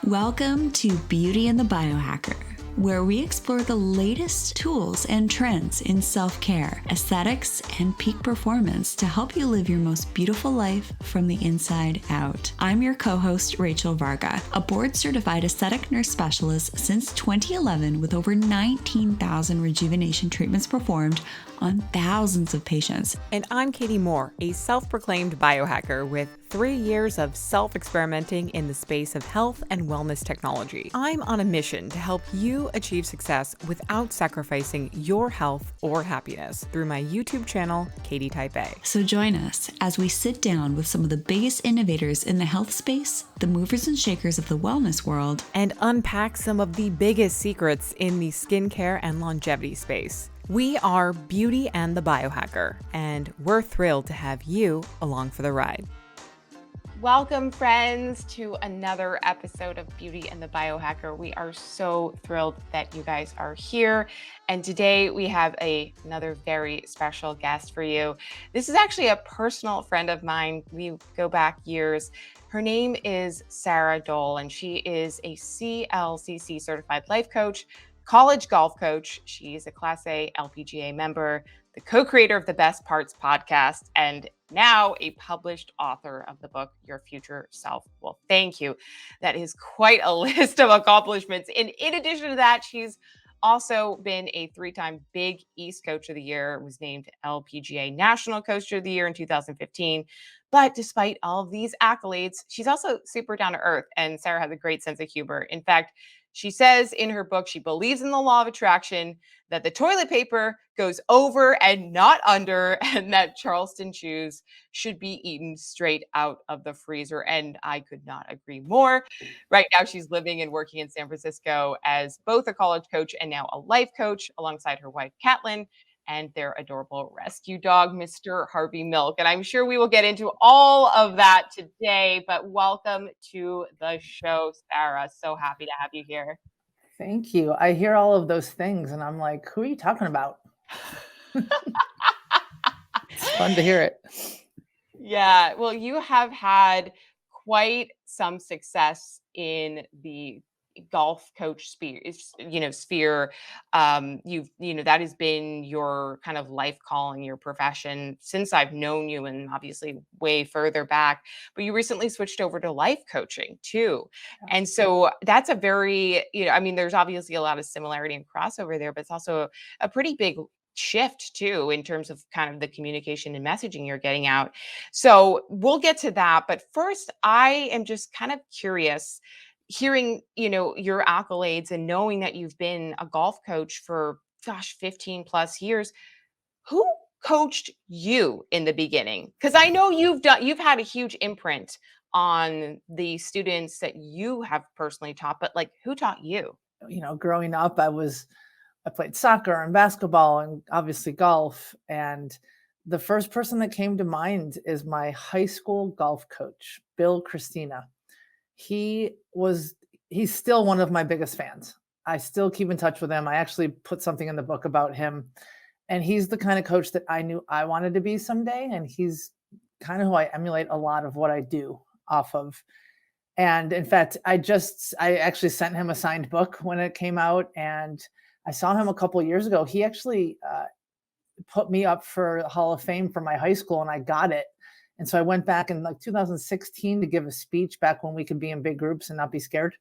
Welcome to Beauty and the Biohacker, where we explore the latest tools and trends in self-care, aesthetics, and peak performance to help you live your most beautiful life from the inside out. I'm your co-host, Rachel Varga, a board-certified aesthetic nurse specialist since 2011 with over 19,000 rejuvenation treatments performed on thousands of patients. And I'm Katie Moore, a self-proclaimed biohacker with 3 years of self-experimenting in the space of health and wellness technology. I'm on a mission to help you achieve success without sacrificing your health or happiness through my YouTube channel, Katie Type A. So join us as we sit down with some of the biggest innovators in the health space, the movers and shakers of the wellness world, and unpack some of the biggest secrets in the skincare and longevity space. We are Beauty and the Biohacker, and we're thrilled to have you along for the ride. Welcome, friends, to another episode of Beauty and the Biohacker. We are so thrilled that you guys are here. And today we have another very special guest for you. This is actually a personal friend of mine. We go back years. Her name is Sara Doell, and she is a CLCC-certified life coach, college golf coach. She's a Class A LPGA member, the co-creator of the Best Parts podcast, and now a published author of the book, Your Future Self Will Thank You. That is quite a list of accomplishments. And in addition to that, she's also been a 3-time Big East Coach of the Year, was named LPGA National Coach of the Year in 2015. But despite all of these accolades, she's also super down to earth, and Sara has a great sense of humor. In fact, she says in her book, she believes in the law of attraction, that the toilet paper goes over and not under, and that Charleston Chews should be eaten straight out of the freezer. And I could not agree more. Right now, she's living and working in San Francisco as both a college coach and now a life coach alongside her wife, Caitlin, and their adorable rescue dog, Mr. Harvey Milk. And I'm sure we will get into all of that today, but welcome to the show, Sara. So happy to have you here. Thank you. I hear all of those things and I'm like, who are you talking about? It's fun to hear it. Yeah, well, you have had quite some success in the golf coach sphere. That has been your kind of life calling, your profession since I've known you, and obviously way further back. But you recently switched over to life coaching too. And so that's a very, there's obviously a lot of similarity and crossover there, but it's also a pretty big shift too in terms of kind of the communication and messaging you're getting out. So we'll get to that. But first, I am just kind of curious, hearing, your accolades and knowing that you've been a golf coach for 15 plus years. Who coached you in the beginning? Because I know you've had a huge imprint on the students that you have personally taught, but like, who taught you? Growing up, I played soccer and basketball and obviously golf. And the first person that came to mind is my high school golf coach, Bill Christina. He's still one of my biggest fans. I still keep in touch with him. I actually put something in the book about him. And he's the kind of coach that I knew I wanted to be someday. And he's kind of who I emulate a lot of what I do off of. And in fact, I actually sent him a signed book when it came out. And I saw him a couple of years ago. He actually put me up for Hall of Fame for my high school, and I got it. And so I went back in like 2016 to give a speech back when we could be in big groups and not be scared.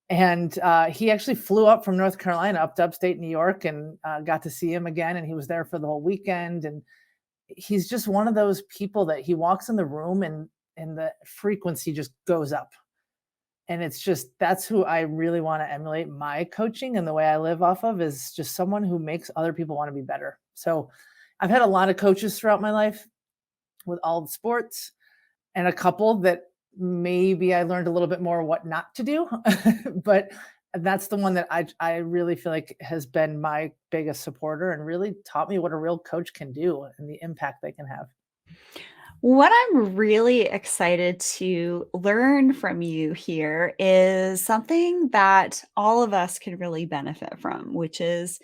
And he actually flew up from North Carolina up to upstate New York, and got to see him again. And he was there for the whole weekend. And he's just one of those people that he walks in the room and the frequency just goes up. And it's just, that's who I really want to emulate my coaching, and the way I live off of is just someone who makes other people want to be better. So I've had a lot of coaches throughout my life with all the sports, and a couple that maybe I learned a little bit more what not to do, but that's the one that I really feel like has been my biggest supporter and really taught me what a real coach can do and the impact they can have. What I'm really excited to learn from you here is something that all of us can really benefit from, which is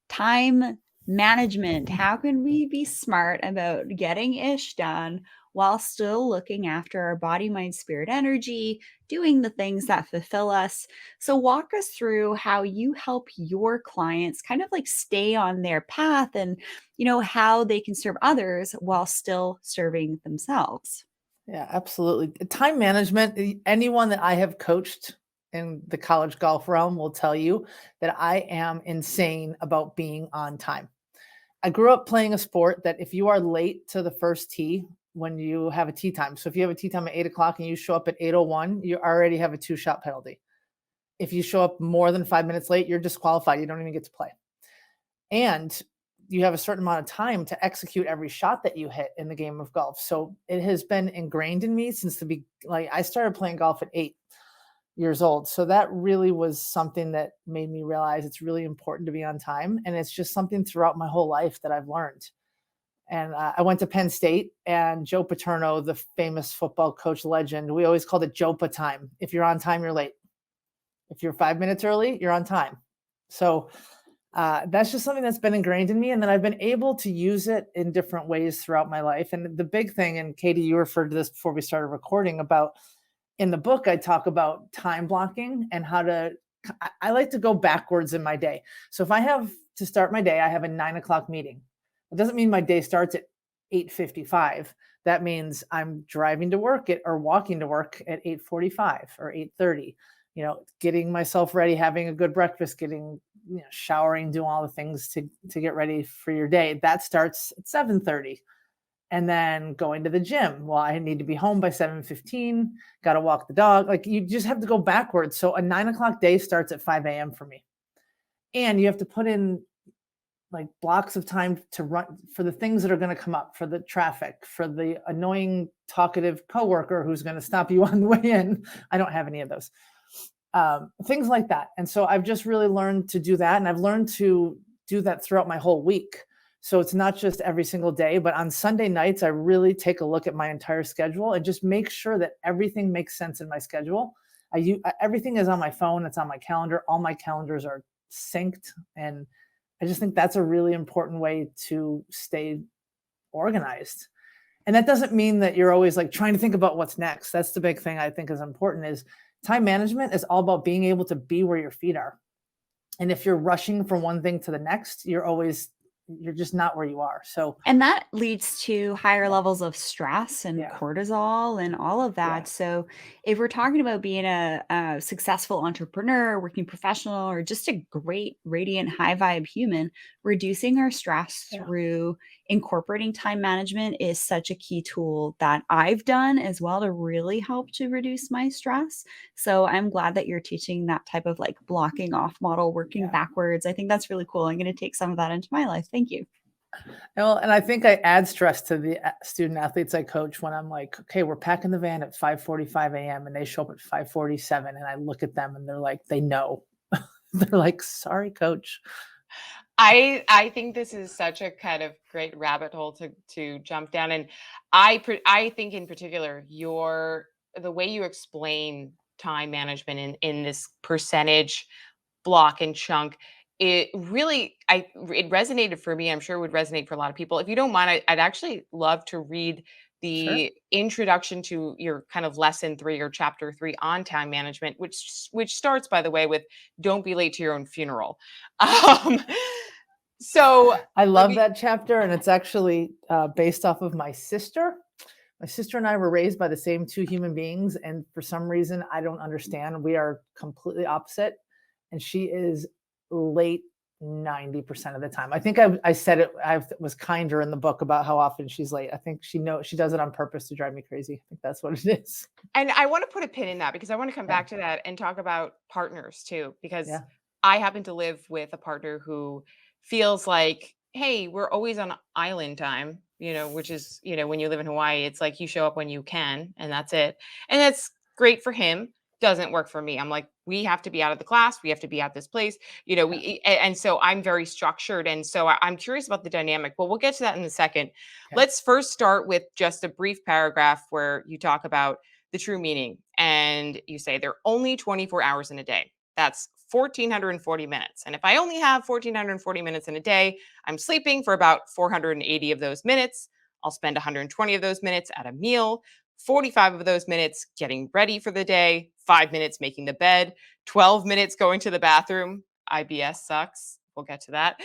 time management. How can we be smart about getting ish done while still looking after our body, mind, spirit, energy, doing the things that fulfill us. So, walk us through how you help your clients kind of like stay on their path and, how they can serve others while still serving themselves. Yeah, absolutely. Time management, anyone that I have coached in the college golf realm will tell you that I am insane about being on time. I grew up playing a sport that if you are late to the first tee when you have a tee time, so if you have a tee time at 8 o'clock and you show up at 8:01, you already have a 2-shot penalty. If you show up more than 5 minutes late, you're disqualified. You don't even get to play. And you have a certain amount of time to execute every shot that you hit in the game of golf. So it has been ingrained in me since I started playing golf at 8 years old. So that really was something that made me realize it's really important to be on time. And it's just something throughout my whole life that I've learned. And I went to Penn State, and Joe Paterno, the famous football coach legend, we always called it Jopa time. If you're on time, you're late. If you're 5 minutes early, you're on time. So that's just something that's been ingrained in me. And then I've been able to use it in different ways throughout my life. And the big thing, and Katie, you referred to this before we started recording, about in the book, I talk about time blocking and I like to go backwards in my day. So if I have to start my day, I have a 9 o'clock meeting. It doesn't mean my day starts at 8:55. That means I'm driving to work or walking to work at 8:45 or 8:30, getting myself ready, having a good breakfast, showering, doing all the things to get ready for your day. That starts at 7:30. And then going to the gym. Well, I need to be home by 7:15, got to walk the dog. Like, you just have to go backwards. So a 9 o'clock day starts at 5 a.m. for me. And you have to put in like blocks of time to run for the things that are going to come up, for the traffic, for the annoying, talkative coworker who's going to stop you on the way in. I don't have any of those. Things like that. And so I've just really learned to do that. And I've learned to do that throughout my whole week. So it's not just every single day, but on Sunday nights, I really take a look at my entire schedule and just make sure that everything makes sense in my schedule. Everything is on my phone. It's on my calendar. All my calendars are synced. And I just think that's a really important way to stay organized. And that doesn't mean that you're always like trying to think about what's next. That's the big thing I think is important, is time management is all about being able to be where your feet are. And if you're rushing from one thing to the next, you're just not where you are. So, And that leads to higher levels of stress and cortisol and all of that. Yeah. So, if we're talking about being a successful entrepreneur, working professional, or just a great, radiant, high vibe human, reducing our stress through incorporating time management is such a key tool that I've done as well to really help to reduce my stress. So, I'm glad that you're teaching that type of like blocking off model, working backwards. I think that's really cool. I'm going to take some of that into my life. Thank you. Well, and I think I add stress to the student athletes I coach when I'm like, okay, we're packing the van at 5:45 a.m. and they show up at 5:47, and I look at them and they're like, they know. They're like, sorry, coach. I think this is such a kind of great rabbit hole to jump down. And I think in particular, the way you explain time management in this percentage block and chunk, it really it resonated for me. I'm sure it would resonate for a lot of people. If you don't mind, I'd actually love to read the introduction to your kind of lesson 3 or chapter 3 on time management, which starts, by the way, with "Don't be late to your own funeral." Um, so I love that chapter, and it's actually based off of my sister. My sister and I were raised by the same 2 human beings, and for some reason, I don't understand. We are completely opposite, and she is late 90% of the time. I think I said it. I was kinder in the book about how often she's late. I think she does it on purpose to drive me crazy. I think that's what it is. And I want to put a pin in that because I want to come back to that and talk about partners too, because I happen to live with a partner who feels like, hey, we're always on island time, which is, when you live in Hawaii, it's like you show up when you can and that's it. And that's great for him. Doesn't work for me. I'm like, we have to be out of the class. We have to be at this place, and so I'm very structured. And so I'm curious about the dynamic, but we'll get to that in a second. Okay. Let's first start with just a brief paragraph where you talk about the true meaning. And you say there are only 24 hours in a day. That's 1,440 minutes. And if I only have 1,440 minutes in a day, I'm sleeping for about 480 of those minutes. I'll spend 120 of those minutes at a meal, 45 of those minutes getting ready for the day, 5 minutes making the bed, 12 minutes going to the bathroom. IBS sucks. We'll get to that.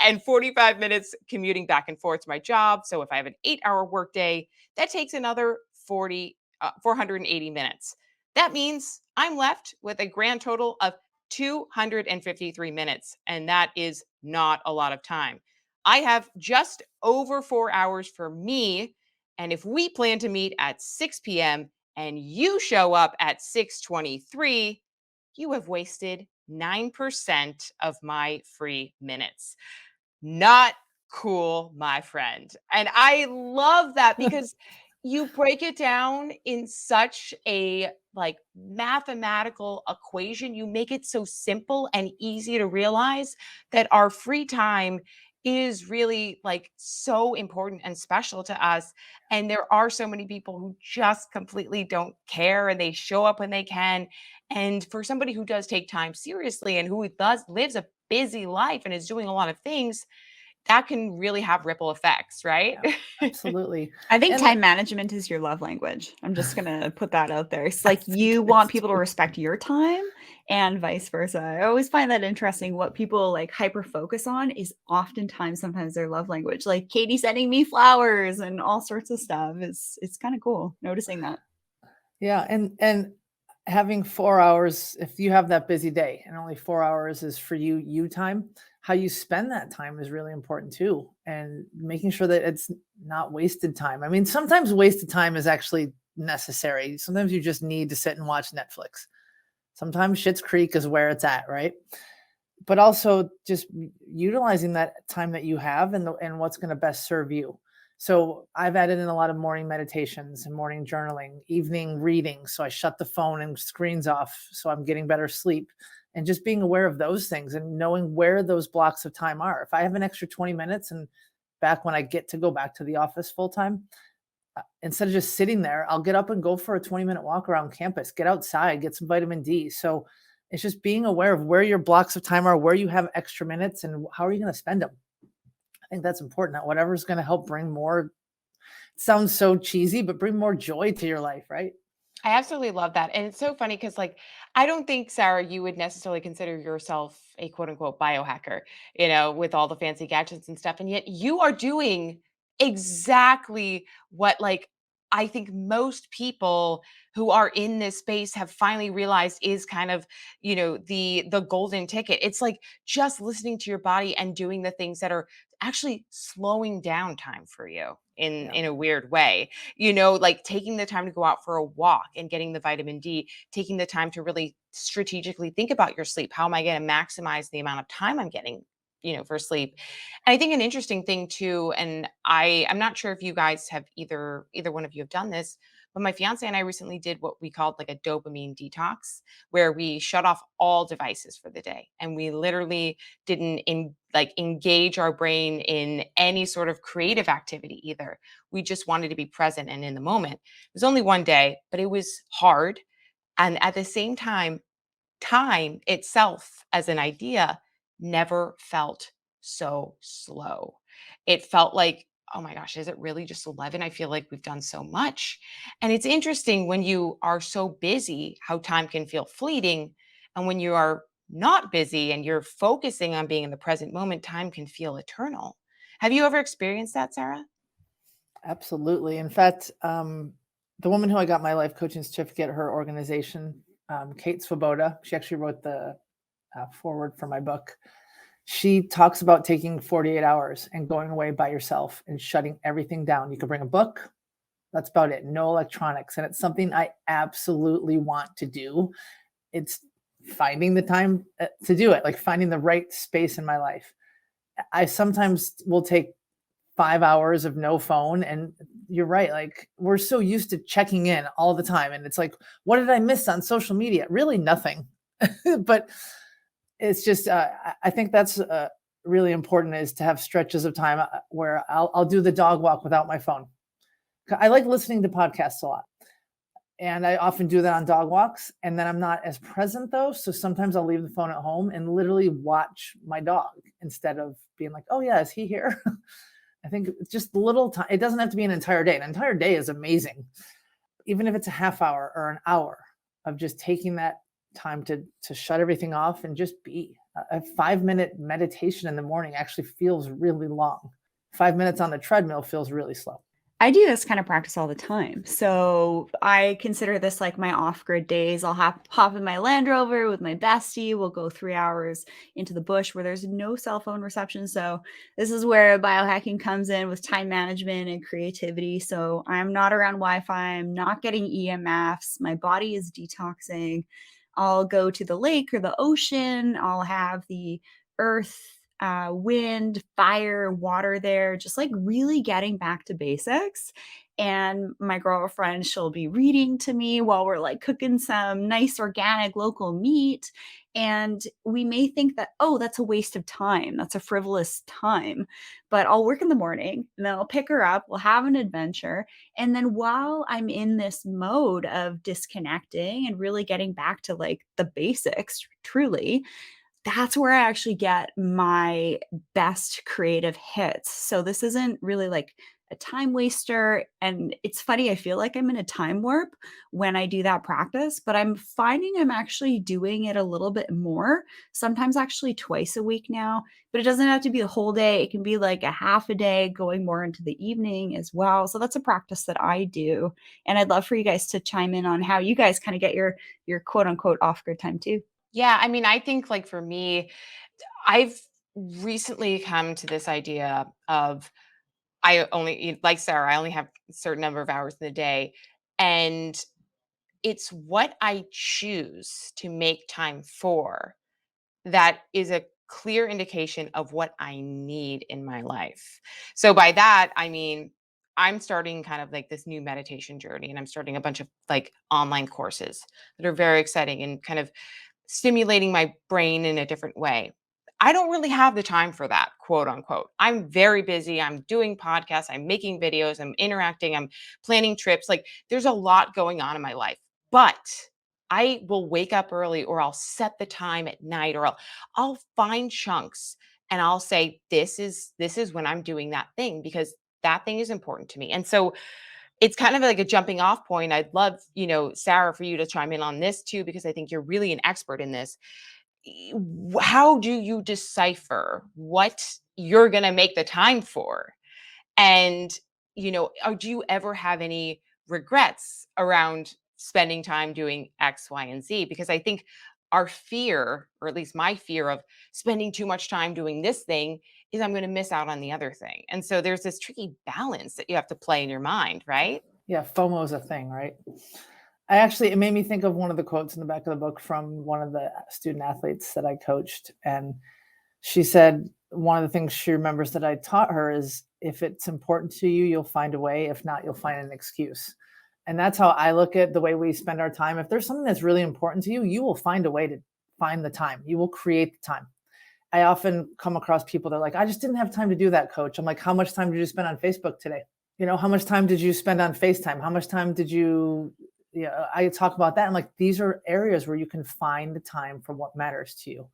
And 45 minutes commuting back and forth to my job. So if I have an 8-hour workday, that takes another 480 minutes. That means I'm left with a grand total of 253 minutes. And that is not a lot of time. I have just over 4 hours for me. And if we plan to meet at 6 p.m. and you show up at 6:23, you have wasted 9% of my free minutes. Not cool, my friend. And I love that because you break it down in such a like mathematical equation. You make it so simple and easy to realize that our free time is really like so important and special to us. And there are so many people who just completely don't care and they show up when they can. And for somebody who does take time seriously and who does lives a busy life and is doing a lot of things, that can really have ripple effects, right? Yeah, absolutely. I think And time management is your love language. I'm just going to put that out there. It's I like think you it want is people to too. respect your time and vice versa. I always find that interesting. What people like hyper focus on is oftentimes sometimes their love language. Like Katie sending me flowers and all sorts of stuff. It's kind of cool noticing that. Yeah, and having 4 hours, if you have that busy day and only 4 hours is for you time, how you spend that time is really important too. And making sure that it's not wasted time. I mean, sometimes wasted time is actually necessary. Sometimes you just need to sit and watch Netflix. Sometimes Schitt's Creek is where it's at, right? But also just utilizing that time that you have and what's going to best serve you. So I've added in a lot of morning meditations and morning journaling, evening reading. So I shut the phone and screens off so I'm getting better sleep, and just being aware of those things and knowing where those blocks of time are. If I have an extra 20 minutes and back when I get to go back to the office full time, instead of just sitting there, I'll get up and go for a 20-minute walk around campus, get outside, get some vitamin D. So it's just being aware of where your blocks of time are, where you have extra minutes, and how are you going to spend them. I think that's important. That whatever's going to help bring more, sounds so cheesy, but bring more joy to your life, right? I absolutely love that. And it's so funny because, like, I don't think, Sarah, you would necessarily consider yourself a quote unquote biohacker, with all the fancy gadgets and stuff. And yet you are doing exactly what, like, I think most people who are in this space have finally realized is kind of, the golden ticket. It's like just listening to your body and doing the things that are actually slowing down time for you in Yeah. in a weird way, like taking the time to go out for a walk and getting the vitamin D, taking the time to really strategically think about your sleep. How am I going to maximize the amount of time I'm getting, for sleep? And I think an interesting thing too, and I'm not sure if you guys have either one of you have done this, but my fiance and I recently did what we called like a dopamine detox, where we shut off all devices for the day and we literally didn't engage our brain in any sort of creative activity either. We just wanted to be present and in the moment. It was only one day, but it was hard. And at the same time itself as an idea never felt so slow. It felt like, oh my gosh, is it really just 11? I feel like we've done so much. And it's interesting when you are so busy, how time can feel fleeting. And when you are not busy and you're focusing on being in the present moment, time can feel eternal. Have you ever experienced that, Sarah? Absolutely. In fact, the woman who I got my life coaching certificate, her organization, Kate Swoboda, she actually wrote the foreword for my book. She talks about taking 48 hours and going away by yourself and shutting everything down. You can bring a book. That's about it. No electronics. And it's something I absolutely want to do. It's finding the time to do it, like finding the right space in my life. I sometimes will take 5 hours of no phone. And you're right. Like we're so used to checking in all the time. And it's like, what did I miss on social media? Really nothing. But it's just, I think that's really important, is to have stretches of time where I'll do the dog walk without my phone. I like listening to podcasts a lot. And I often do that on dog walks. And then I'm not as present though. So sometimes I'll leave the phone at home and literally watch my dog instead of being like, oh yeah, is he here? I think it's just little time. It doesn't have to be an entire day. An entire day is amazing. Even if it's a half hour or an hour of just taking that time to shut everything off and just be. A 5-minute meditation in the morning actually feels really long. 5 minutes on the treadmill feels really slow. I do this kind of practice all the time. So I consider this like my off-grid days. I'll hop in my Land Rover with my bestie. We'll go 3 hours into the bush where there's no cell phone reception. So this is where biohacking comes in with time management and creativity. So I'm not around Wi-Fi. I'm not getting EMFs. My body is detoxing. I'll go to the lake or the ocean. I'll have the earth, wind, fire, water there, just like really getting back to basics. And my girlfriend, she'll be reading to me while we're like cooking some nice organic local meat. And we may think that, oh, that's a waste of time. That's a frivolous time. But I'll work in the morning and then I'll pick her up. We'll have an adventure. And then while I'm in this mode of disconnecting and really getting back to like the basics, truly, that's where I actually get my best creative hits. So this isn't really like a time waster. And it's funny, I feel like I'm in a time warp when I do that practice, but I'm finding I'm actually doing it a little bit more, sometimes actually twice a week now. But it doesn't have to be the whole day. It can be like a half a day going more into the evening as well. So that's a practice that I do. And I'd love for you guys to chime in on how you guys kind of get your quote unquote off grid time too. Yeah, I mean, I think like for me, I've recently come to this idea of I only like Sarah, I only have a certain number of hours in the day. And it's what I choose to make time for that is a clear indication of what I need in my life. So by that, I mean, I'm starting kind of like this new meditation journey and I'm starting a bunch of like online courses that are very exciting and kind of stimulating my brain in a different way. I don't really have the time for that, quote unquote. I'm very busy. I'm doing podcasts, I'm making videos, I'm interacting, I'm planning trips. Like there's a lot going on in my life. But I will wake up early or I'll set the time at night or I'll find chunks and I'll say this is when I'm doing that thing because that thing is important to me. And so it's kind of like a jumping off point. I'd love, Sarah, for you to chime in on this too, because I think you're really an expert in this. How do you decipher what you're going to make the time for? And, or do you ever have any regrets around spending time doing X, Y, and Z? Because I think our fear, or at least my fear of spending too much time doing this thing is I'm going to miss out on the other thing. And so there's this tricky balance that you have to play in your mind, right? Yeah, FOMO is a thing, right? It made me think of one of the quotes in the back of the book from one of the student athletes that I coached. And she said, one of the things she remembers that I taught her is if it's important to you, you'll find a way. If not, you'll find an excuse. And that's how I look at the way we spend our time. If there's something that's really important to you, you will find a way to find the time. You will create the time. I often come across people that are like, I just didn't have time to do that, coach. I'm like, how much time did you spend on Facebook today? How much time did you spend on FaceTime? How much time did you, I talk about that. I'm like, these are areas where you can find the time for what matters to you.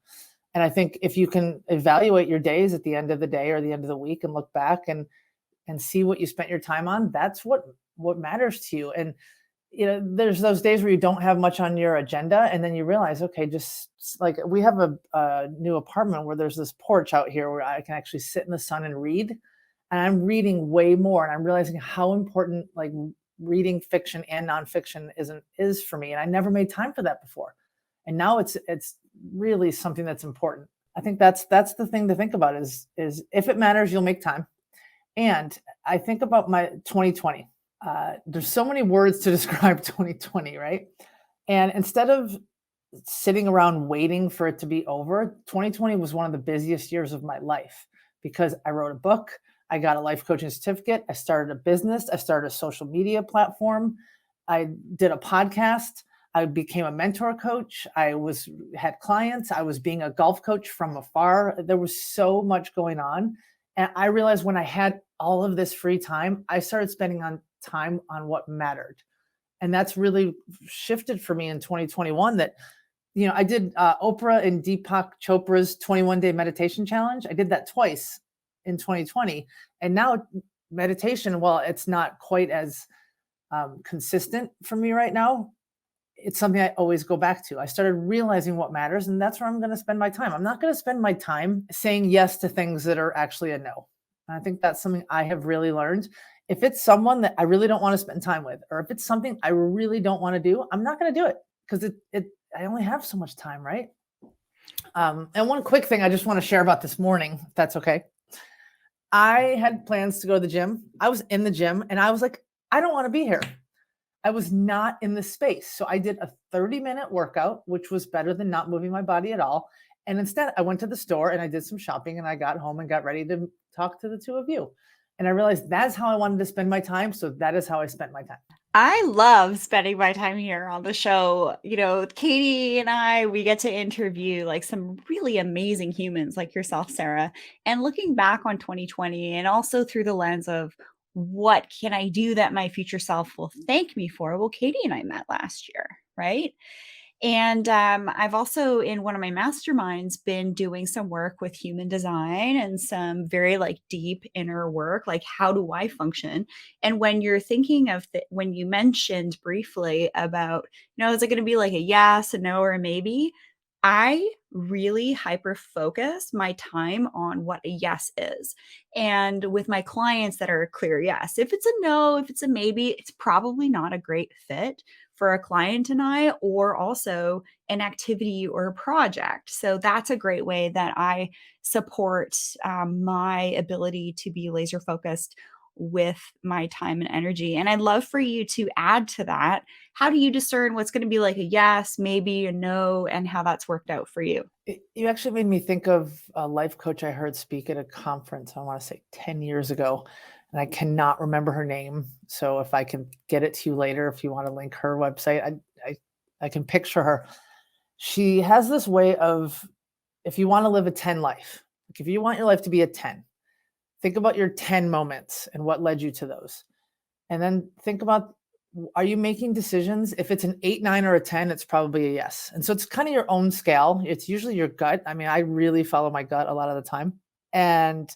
And I think if you can evaluate your days at the end of the day or the end of the week and look back and see what you spent your time on, that's what matters to you. And, there's those days where you don't have much on your agenda. And then you realize, okay, just like we have a new apartment where there's this porch out here where I can actually sit in the sun and read. And I'm reading way more. And I'm realizing how important like reading fiction and nonfiction is for me. And I never made time for that before. And now it's really something that's important. I think that's the thing to think about is if it matters, you'll make time. And I think about my 2020. There's so many words to describe 2020, right? And instead of sitting around waiting for it to be over, 2020 was one of the busiest years of my life because I wrote a book. I got a life coaching certificate. I started a business. I started a social media platform. I did a podcast. I became a mentor coach. I had clients. I was being a golf coach from afar. There was so much going on. And I realized when I had all of this free time, I started spending time on what mattered. And that's really shifted for me in 2021 that, I did Oprah and Deepak Chopra's 21-day meditation challenge. I did that twice. in 2020. And now meditation, while it's not quite as consistent for me right now, it's something I always go back to. I started realizing what matters, and that's where I'm going to spend my time. I'm not going to spend my time saying yes to things that are actually a no. And I think that's something I have really learned. If it's someone that I really don't want to spend time with, or if it's something I really don't want to do, I'm not going to do it, because I only have so much time, right? And one quick thing I just want to share about this morning, if that's okay. I had plans to go to the gym. I was in the gym and I was like, I don't want to be here. I was not in the space. So I did a 30-minute workout, which was better than not moving my body at all. And instead I went to the store and I did some shopping, and I got home and got ready to talk to the two of you. And I realized that's how I wanted to spend my time. So that is how I spent my time. I love spending my time here on the show. Katie and I, we get to interview like some really amazing humans like yourself, Sara, and looking back on 2020 and also through the lens of what can I do that my future self will thank me for? Well, Katie and I met last year, right? And I've also, in one of my masterminds, been doing some work with human design and some very like deep inner work, like how do I function? And when you're thinking of when you mentioned briefly about, is it going to be like a yes, a no, or a maybe? I really hyper focus my time on what a yes is. And with my clients that are a clear yes, if it's a no, if it's a maybe, it's probably not a great fit for a client and I, or also an activity or a project. So that's a great way that I support my ability to be laser focused with my time and energy. And I'd love for you to add to that. How do you discern what's going to be like a yes, maybe a no, and how that's worked out for you? You actually made me think of a life coach I heard speak at a conference, I want to say 10 years ago, and I cannot remember her name. So if I can get it to you later, if you want to link her website, I can picture her. She has this way of, if you want to live a 10 life, like if you want your life to be a 10, think about your 10 moments and what led you to those. And then think about, are you making decisions? If it's an 8, 9, or a 10, it's probably a yes. And so it's kind of your own scale. It's usually your gut. I mean, I really follow my gut a lot of the time. And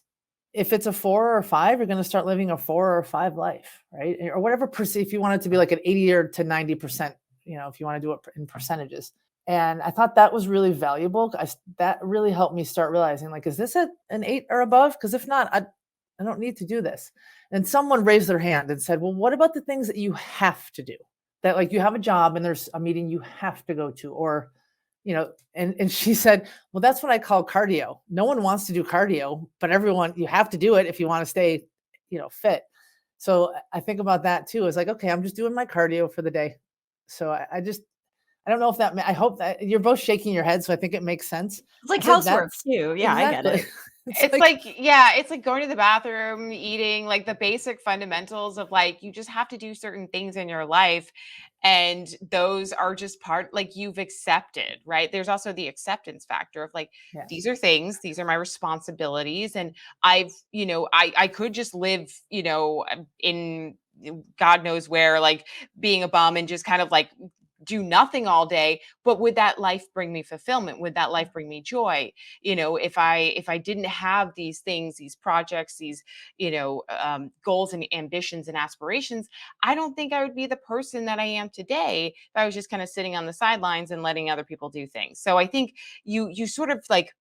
if it's a 4 or a 5, you're going to start living a 4 or a 5 life, right? Or whatever, if you want it to be like an 80 or to 90%, if you want to do it in percentages. And I thought that was really valuable. That really helped me start realizing, like, is this an 8 or above? Because if not, I don't need to do this. And someone raised their hand and said, well, what about the things that you have to do? That like you have a job and there's a meeting you have to go to, or, and she said, well, that's what I call cardio. No one wants to do cardio, but you have to do it if you want to stay, fit. So I think about that too. It's like, okay, I'm just doing my cardio for the day. So I don't know if I hope that you're both shaking your head. So I think it makes sense. It's like housework too. Yeah, exactly. I get it. It's like going to the bathroom, eating, like the basic fundamentals of like, you just have to do certain things in your life. And those are just like you've accepted, right? There's also the acceptance factor of like, yes, these are things, these are my responsibilities. And I could just live, in God knows where, like being a bum and just kind of like do nothing all day, but would that life bring me fulfillment? Would that life bring me joy? If I didn't have these things, these projects, these, goals and ambitions and aspirations, I don't think I would be the person that I am today if I was just kind of sitting on the sidelines and letting other people do things. So I think you sort of like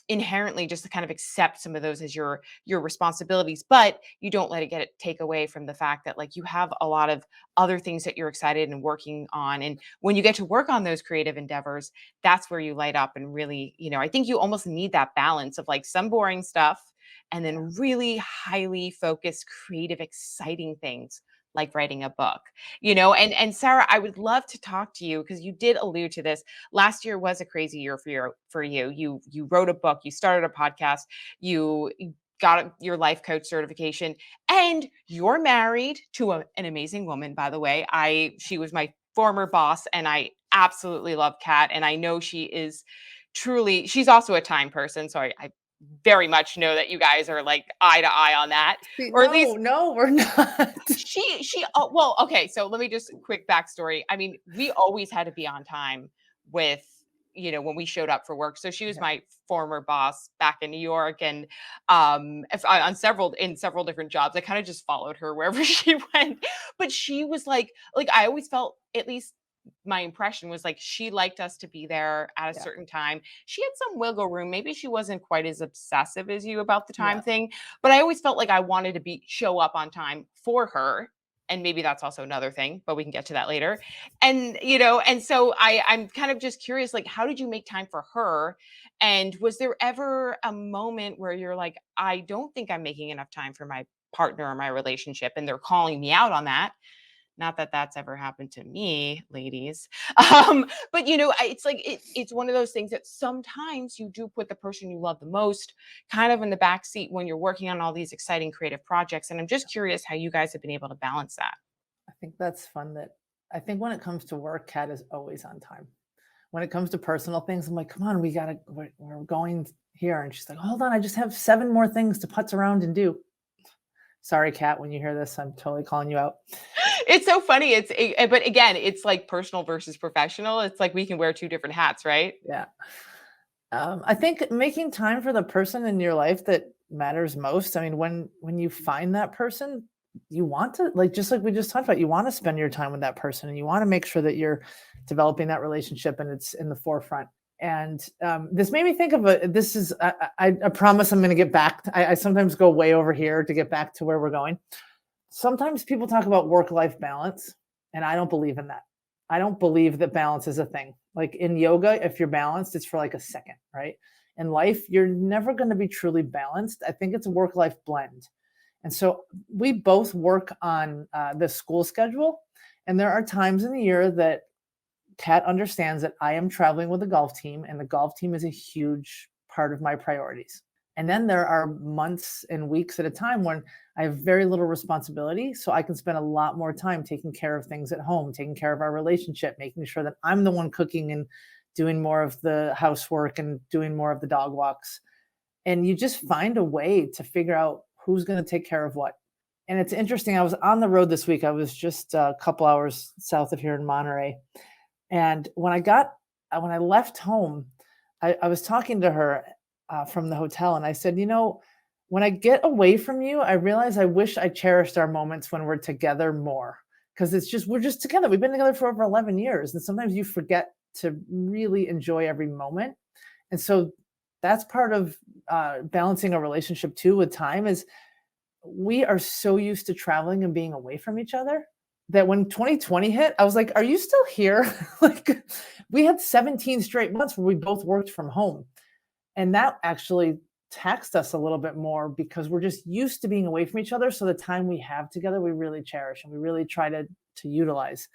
inherently just to kind of accept some of those as your responsibilities, but you don't let it take away from the fact that like you have a lot of other things that you're excited and working on. And when you get to work on those creative endeavors, that's where you light up and really, I think you almost need that balance of like some boring stuff and then really highly focused, creative, exciting things like writing a book, and Sara, I would love to talk to you because you did allude to this. Last year was a crazy year for you. You wrote a book, you started a podcast, you got your life coach certification, and you're married to an amazing woman, by the way. She was my former boss, and I absolutely love Kat, and I know she's also a time person, so I very much know that you guys are like eye to eye on that. Or at least no, we're not. Well, okay. So let me just quick backstory. I mean, we always had to be on time with, when we showed up for work. So she was Yeah. my former boss back in New York, and on several different jobs. I kind of just followed her wherever she went. But she was like I always felt, at least my impression was, like she liked us to be there at a Yeah. certain time. She had some wiggle room. Maybe she wasn't quite as obsessive as you about the time Yeah. thing, but I always felt like I wanted to show up on time for her. And maybe that's also another thing, but we can get to that later. And so I'm kind of just curious, like, how did you make time for her? And was there ever a moment where you're like, I don't think I'm making enough time for my partner or my relationship, and they're calling me out on that? Not that that's ever happened to me, ladies. But it's like it's one of those things that sometimes you do put the person you love the most kind of in the back seat when you're working on all these exciting creative projects. And I'm just curious how you guys have been able to balance that. I think that's fun. That I think when it comes to work, Kat is always on time. When it comes to personal things, I'm like, come on, we're going here. And she's like, hold on, I just have 7 more things to putz around and do. Sorry, Kat, when you hear this, I'm totally calling you out. It's so funny. But again, it's like personal versus professional. It's like we can wear 2 different hats, right? Yeah. I think making time for the person in your life that matters most. I mean, when you find that person, you want to, like, just like we just talked about, you want to spend your time with that person, and you want to make sure that you're developing that relationship and it's in the forefront. And this made me think of this is, I promise I'm going to get back. I sometimes go way over here to get back to where we're going. Sometimes people talk about work-life balance, and I don't believe in that. I don't believe that balance is a thing. Like in yoga, if you're balanced, it's for like a second, right? In life, you're never going to be truly balanced. I think it's a work-life blend. And so we both work on the school schedule, and there are times in the year that Kat understands that I am traveling with the golf team, and the golf team is a huge part of my priorities. And then there are months and weeks at a time when I have very little responsibility. So I can spend a lot more time taking care of things at home, taking care of our relationship, making sure that I'm the one cooking and doing more of the housework and doing more of the dog walks. And you just find a way to figure out who's going to take care of what. And it's interesting. I was on the road this week. I was just a couple hours south of here in Monterey. And when I left home, I was talking to her from the hotel, and I said, when I get away from you, I realize I wish I cherished our moments when we're together more, because we're just together. We've been together for over 11 years, and sometimes you forget to really enjoy every moment. And so that's part of balancing a relationship too with time. Is we are so used to traveling and being away from each other that when 2020 hit, I was like, are you still here? Like, we had 17 straight months where we both worked from home. And that actually taxed us a little bit more because we're just used to being away from each other. So the time we have together, we really cherish and we really try to utilize.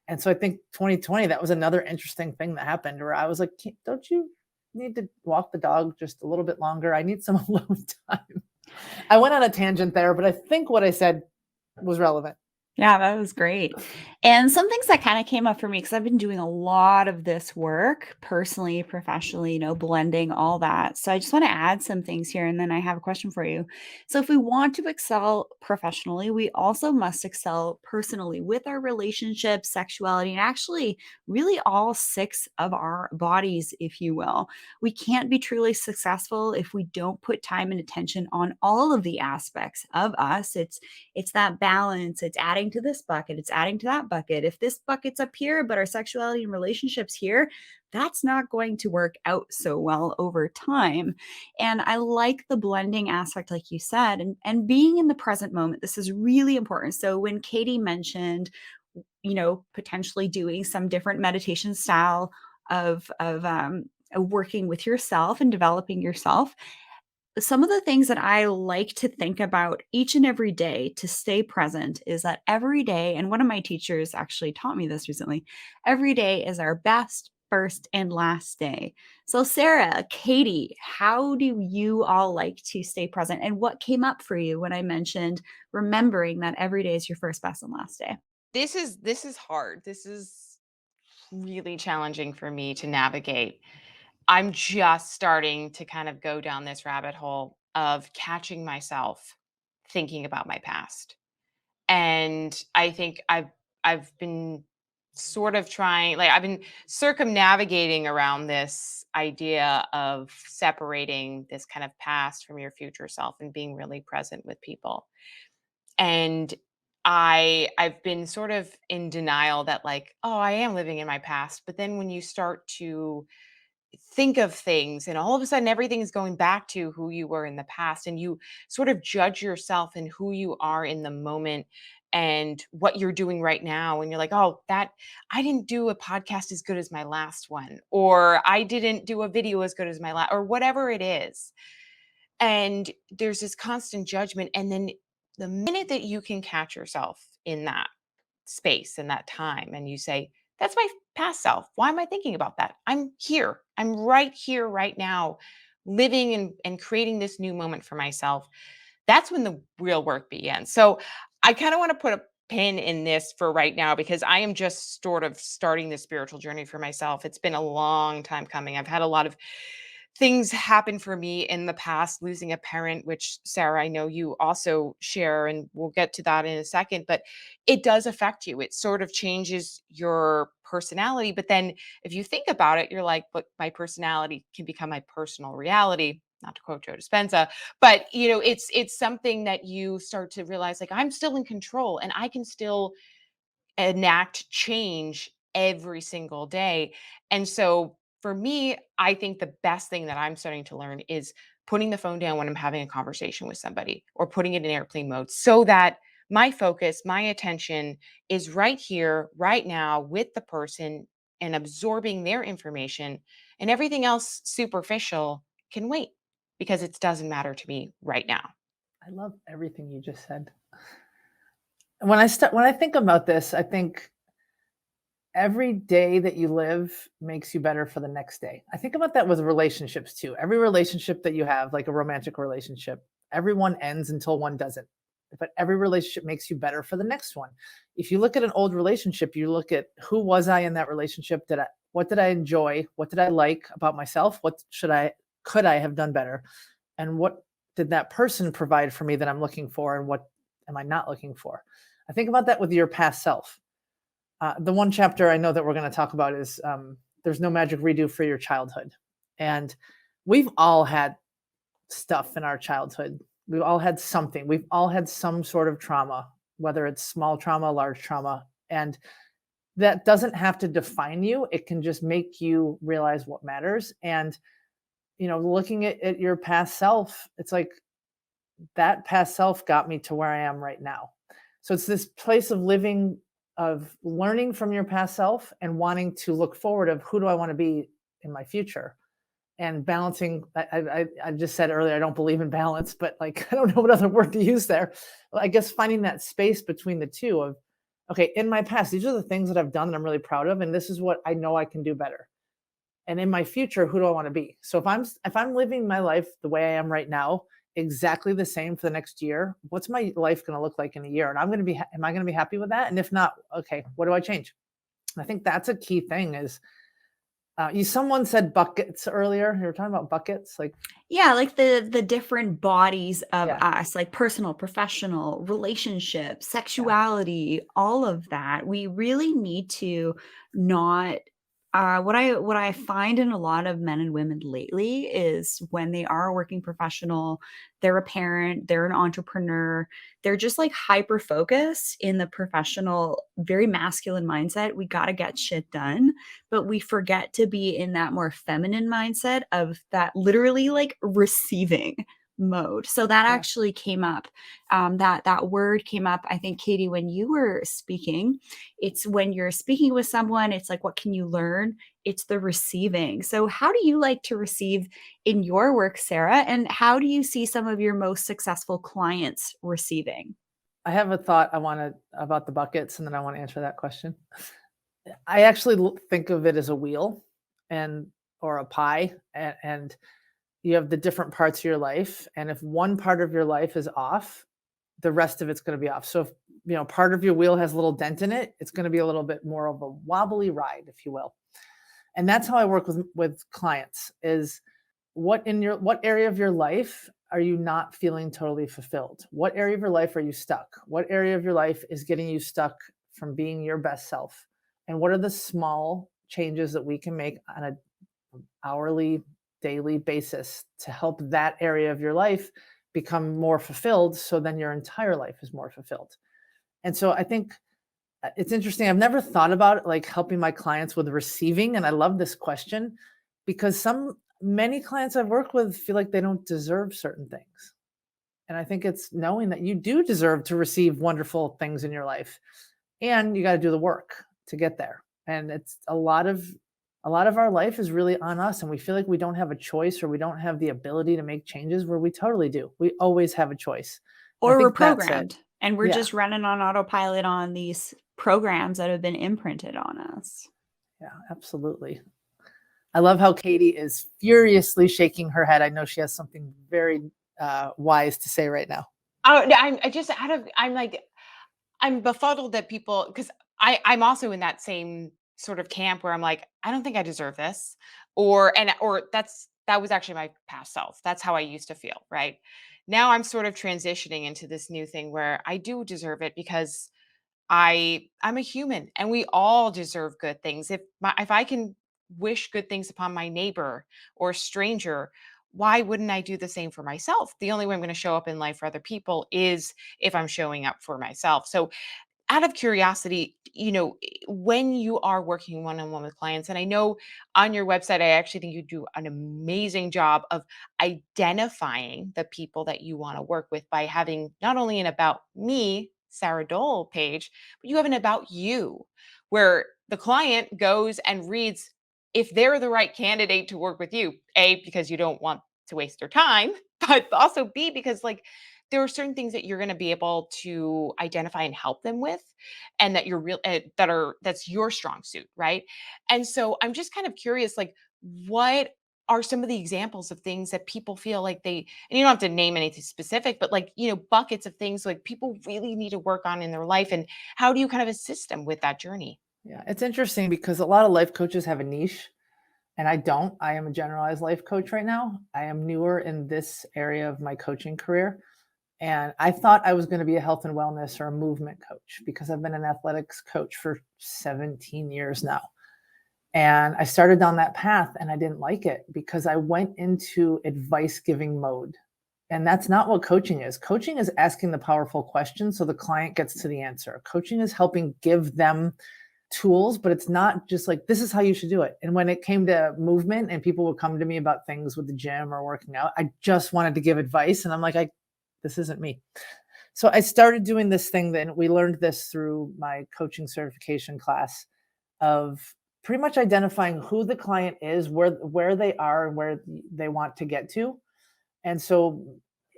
And so I think 2020, that was another interesting thing that happened where I was like, don't you need to walk the dog just a little bit longer? I need some alone time. I went on a tangent there, but I think what I said was relevant. Yeah, that was great. And some things that kind of came up for me because I've been doing a lot of this work personally, professionally, blending all that. So I just want to add some things here and then I have a question for you. So if we want to excel professionally, we also must excel personally with our relationships, sexuality, and actually really all 6 of our bodies, if you will. We can't be truly successful if we don't put time and attention on all of the aspects of us. It's that balance. It's adding to this bucket. It's adding to that bucket. If this bucket's up here, but our sexuality and relationships here, that's not going to work out so well over time. And I like the blending aspect, like you said, and being in the present moment. This is really important. So when Katie mentioned, potentially doing some different meditation style of working with yourself and developing yourself, some of the things that I like to think about each and every day to stay present is that every day, and one of my teachers actually taught me this recently, every day is our best, first, and last day. So, Sarah, Katie, how do you all like to stay present? And what came up for you when I mentioned remembering that every day is your first, best, and last day? This is hard. This is really challenging for me to navigate. I'm just starting to kind of go down this rabbit hole of catching myself thinking about my past. And I think I've been sort of trying, like, I've been circumnavigating around this idea of separating this kind of past from your future self and being really present with people. And I've been sort of in denial that, like, oh, I am living in my past. But then when you start to think of things and all of a sudden everything is going back to who you were in the past, and you sort of judge yourself and who you are in the moment and what you're doing right now, and you're like, oh, that I didn't do a podcast as good as my last one, or I didn't do a video as good as my last, or whatever it is. And there's this constant judgment, and then the minute that you can catch yourself in that space and that time and you say, that's my past self. Why am I thinking about that? I'm here. I'm right here, right now, living and creating this new moment for myself. That's when the real work begins. So I kind of want to put a pin in this for right now, because I am just sort of starting this spiritual journey for myself. It's been a long time coming. I've had a lot of things happen for me in the past, losing a parent, which Sarah, I know you also share, and we'll get to that in a second, but it does affect you. It sort of changes your personality. But then if you think about it, you're like, but my personality can become my personal reality. Not to quote Joe Dispenza, but it's something that you start to realize, like, I'm still in control and I can still enact change every single day. And so for me, I think the best thing that I'm starting to learn is putting the phone down when I'm having a conversation with somebody, or putting it in airplane mode, so that my focus, my attention is right here, right now with the person, and absorbing their information, and everything else superficial can wait, because it doesn't matter to me right now. I love everything you just said. When I think about this, I think every day that you live makes you better for the next day. I think about that with relationships too. Every relationship that you have, like a romantic relationship, everyone ends until one doesn't. But every relationship makes you better for the next one. If you look at an old relationship, you look at, who was I in that relationship? What did I enjoy? What did I like about myself? What could I have done better? And what did that person provide for me that I'm looking for? And what am I not looking for? I think about that with your past self. The one chapter I know that we're going to talk about is There's No Magic Redo for Your Childhood. And we've all had stuff in our childhood. We've all had something. We've all had some sort of trauma, whether it's small trauma, large trauma. And that doesn't have to define you. It can just make you realize what matters. And, looking at your past self, it's like, that past self got me to where I am right now. So it's this place of learning from your past self and wanting to look forward of, who do I want to be in my future, and balancing. I just said earlier, I don't believe in balance, but like, I don't know what other word to use there. I guess finding that space between the two of, okay, in my past, these are the things that I've done that I'm really proud of, and this is what I know I can do better. And in my future, who do I want to be? So if I'm living my life the way I am right now, exactly the same for the next year, what's my life going to look like in a year? And am I going to be happy with that? And if not, okay, what do I change? And I think that's a key thing is, someone said buckets earlier. You were talking about buckets, like, Yeah, like the different bodies of yeah, us, like personal, professional, relationship, sexuality, all of that. We really need to not what I find in a lot of men and women lately is, when they are a working professional, they're a parent, they're an entrepreneur, they're just like hyper focused in the professional, very masculine mindset. We got to get shit done, but we forget to be in that more feminine mindset of that literally like receiving mode. So that yeah. actually came up. That word came up, I think, Katie, when you were speaking. It's when you're speaking with someone, it's like, what can you learn? It's the receiving. So how do you like to receive in your work, Sarah? And how do you see some of your most successful clients receiving? I have a thought about the buckets, and then I want to answer that question. I actually think of it as a wheel or a pie, and you have the different parts of your life. And if one part of your life is off, the rest of it's going to be off. So if, part of your wheel has a little dent in it, it's going to be a little bit more of a wobbly ride, if you will. And that's how I work with clients is, what area of your life are you not feeling totally fulfilled? What area of your life are you stuck? What area of your life is getting you stuck from being your best self? And what are the small changes that we can make on an hourly, daily basis to help that area of your life become more fulfilled, so then your entire life is more fulfilled. And so I think it's interesting. I've never thought about it, like helping my clients with receiving. And I love this question because many clients I've worked with feel like they don't deserve certain things. And I think it's knowing that you do deserve to receive wonderful things in your life, and you got to do the work to get there. And it's a lot of our life is really on us, and we feel like we don't have a choice or we don't have the ability to make changes, where we totally do. We always have a choice. Or we're programmed and we're Yeah. just running on autopilot on these programs that have been imprinted on us. Yeah, absolutely. I love how Katie is furiously shaking her head. I know she has something very wise to say right now. Oh, I'm befuddled that people, because I'm also in that same sort of camp where I'm like, I don't think I deserve this, or that was actually my past self. That's how I used to feel, right? Now I'm sort of transitioning into this new thing where I do deserve it, because I'm a human and we all deserve good things. If I can wish good things upon my neighbor or stranger, why wouldn't I do the same for myself? The only way I'm going to show up in life for other people is if I'm showing up for myself. So out of curiosity, when you are working one-on-one with clients, and I know on your website, I actually think you do an amazing job of identifying the people that you want to work with by having not only an About Me, Sara Doell page, but you have an About You, where the client goes and reads if they're the right candidate to work with you. A, because you don't want to waste their time, but also B, because there are certain things that you're going to be able to identify and help them with, and that that's your strong suit, right? And so I'm just kind of curious, what are some of the examples of things that people feel like and you don't have to name anything specific, but buckets of things like people really need to work on in their life, and how do you kind of assist them with that journey? Yeah, it's interesting because a lot of life coaches have a niche, and I don't. I am a generalized life coach right now. I am newer in this area of my coaching career. And I thought I was going to be a health and wellness or a movement coach because I've been an athletics coach for 17 years now. And I started down that path and I didn't like it because I went into advice giving mode. And that's not what coaching is. Coaching is asking the powerful questions so the client gets to the answer. Coaching is helping give them tools, but it's not just like, this is how you should do it. And when it came to movement and people would come to me about things with the gym or working out, I just wanted to give advice. And I'm like, this isn't me. So I started doing this thing, and we learned this through my coaching certification class, of pretty much identifying who the client is, where they are, and where they want to get to. And so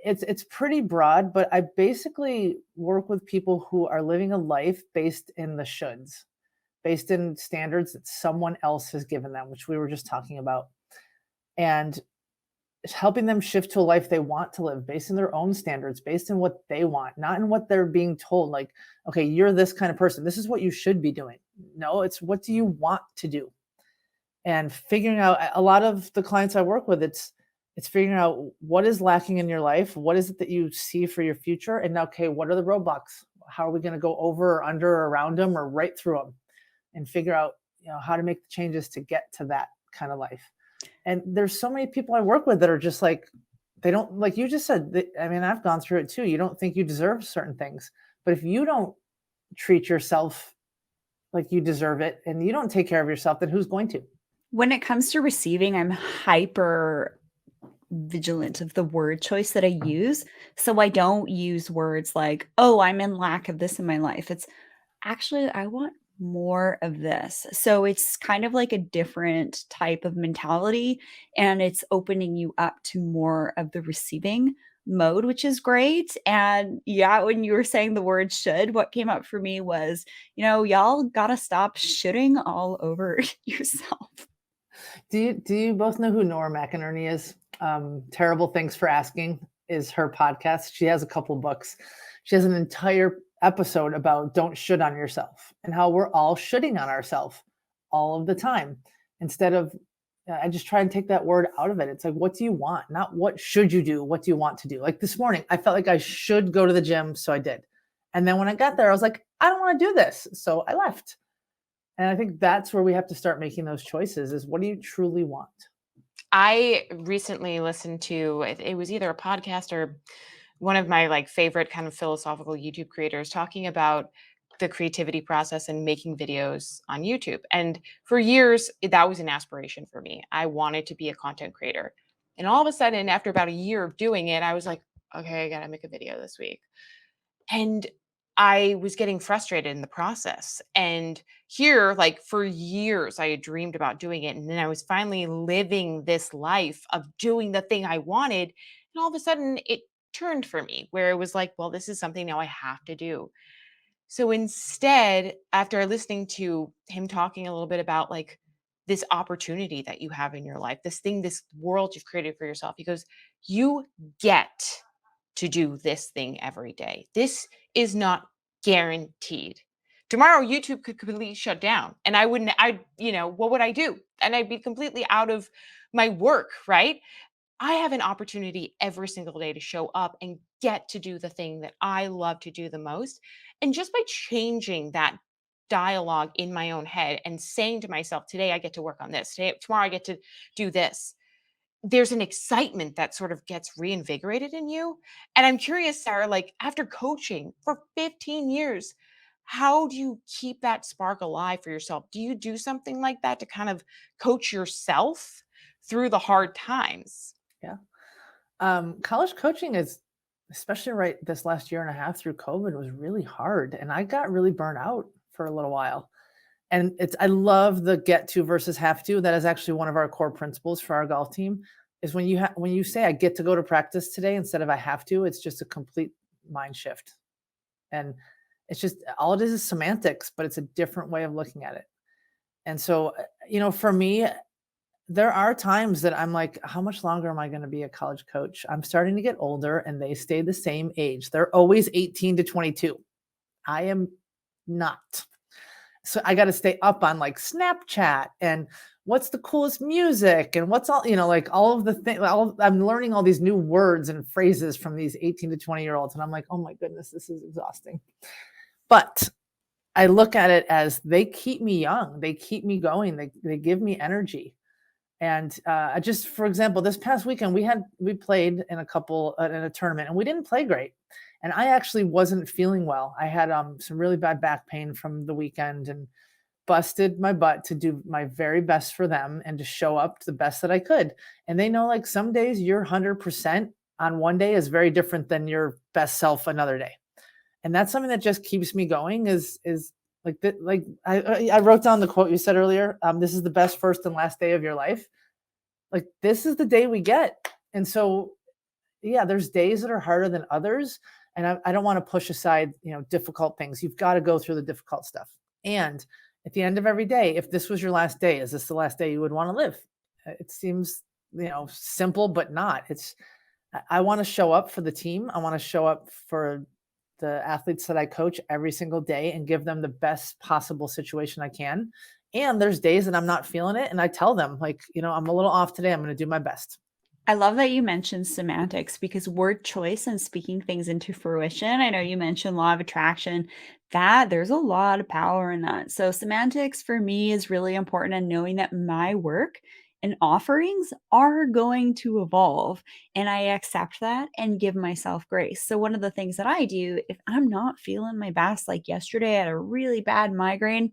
it's pretty broad, but I basically work with people who are living a life based in the shoulds, based in standards that someone else has given them, which we were just talking about. And helping them shift to a life they want to live based on their own standards, based on what they want, not in what they're being told. Like, okay, you're this kind of person. This is what you should be doing. No, it's what do you want to do? And figuring out, a lot of the clients I work with, it's figuring out what is lacking in your life. What is it that you see for your future? And okay, what are the roadblocks? How are we going to go over or under or around them or right through them, and figure out, how to make the changes to get to that kind of life. And there's so many people I work with that are just like, they don't, like you just said, I've gone through it too. You don't think you deserve certain things, but if you don't treat yourself like you deserve it and you don't take care of yourself, then who's going to? When it comes to receiving, I'm hyper vigilant of the word choice that I use. So I don't use words like, oh, I'm in lack of this in my life. It's actually, I want more of this. So it's kind of like a different type of mentality, and it's opening you up to more of the receiving mode, which is great. And yeah, when you were saying the word should, what came up for me was, y'all gotta stop shitting all over yourself. Do you both know who Nora McInerney is? Terrible Things for Asking is her podcast. She has a couple books. She has an entire episode about don't should on yourself, and how we're all shoulding on ourselves all of the time. Instead of, I just try and take that word out of it. It's like, what do you want? Not what should you do? What do you want to do? Like this morning, I felt like I should go to the gym, so I did. And then when I got there, I was like, I don't want to do this. So I left. And I think that's where we have to start making those choices, is what do you truly want? I recently listened to it was either a podcast or one of my like favorite kind of philosophical YouTube creators talking about the creativity process and making videos on YouTube. And for years, that was an aspiration for me. I wanted to be a content creator. And all of a sudden, after about a year of doing it, I was like, okay, I got to make a video this week. And I was getting frustrated in the process. And here, like for years, I had dreamed about doing it. And then I was finally living this life of doing the thing I wanted. And all of a sudden, it turned for me where it was like, well, this is something now I have to do. So instead, after listening to him talking a little bit about like this opportunity that you have in your life, this thing, this world you've created for yourself, he goes, you get to do this thing every day. This is not guaranteed. Tomorrow, YouTube could completely shut down and what would I do? And I'd be completely out of my work, right? I have an opportunity every single day to show up and get to do the thing that I love to do the most. And just by changing that dialogue in my own head and saying to myself, today I get to work on this, tomorrow I get to do this, there's an excitement that sort of gets reinvigorated in you. And I'm curious, Sarah, like after coaching for 15 years, how do you keep that spark alive for yourself? Do you do something like that to kind of coach yourself through the hard times? Yeah. College coaching is, especially right this last year and a half through COVID, was really hard. And I got really burnt out for a little while. And I love the get to versus have to. That is actually one of our core principles for our golf team, is when you say I get to go to practice today instead of I have to, it's just a complete mind shift. And it's just, all it is semantics, but it's a different way of looking at it. And so, for me, there are times that I'm like, how much longer am I going to be a college coach? I'm starting to get older and they stay the same age. They're always 18 to 22. I am not. So I got to stay up on like Snapchat and what's the coolest music and what's all, like all of the things. I'm learning all these new words and phrases from these 18 to 20-year-olds. And I'm like, oh my goodness, this is exhausting. But I look at it as they keep me young. They keep me going. They give me energy. And just for example, this past weekend we played in a tournament and we didn't play great. And I actually wasn't feeling well. I had some really bad back pain from the weekend and busted my butt to do my very best for them and to show up to the best that I could. And they know, like, some days your 100% on one day is very different than your best self another day. And that's something that just keeps me going, is like that. Like I wrote down the quote you said earlier. This is the best first and last day of your life. Like, this is the day we get. And so, yeah, there's days that are harder than others. And I don't want to push aside, difficult things. You've got to go through the difficult stuff. And at the end of every day, if this was your last day, is this the last day you would want to live? It seems, simple, but not. I want to show up for the team. I want to show up for the athletes that I coach every single day and give them the best possible situation I can. And there's days that I'm not feeling it. And I tell them, like, I'm a little off today. I'm going to do my best. I love that you mentioned semantics, because word choice and speaking things into fruition. I know you mentioned law of attraction, that there's a lot of power in that. So semantics for me is really important, and knowing that my work and offerings are going to evolve, and I accept that and give myself grace. So one of the things that I do, if I'm not feeling my best, like yesterday I had a really bad migraine,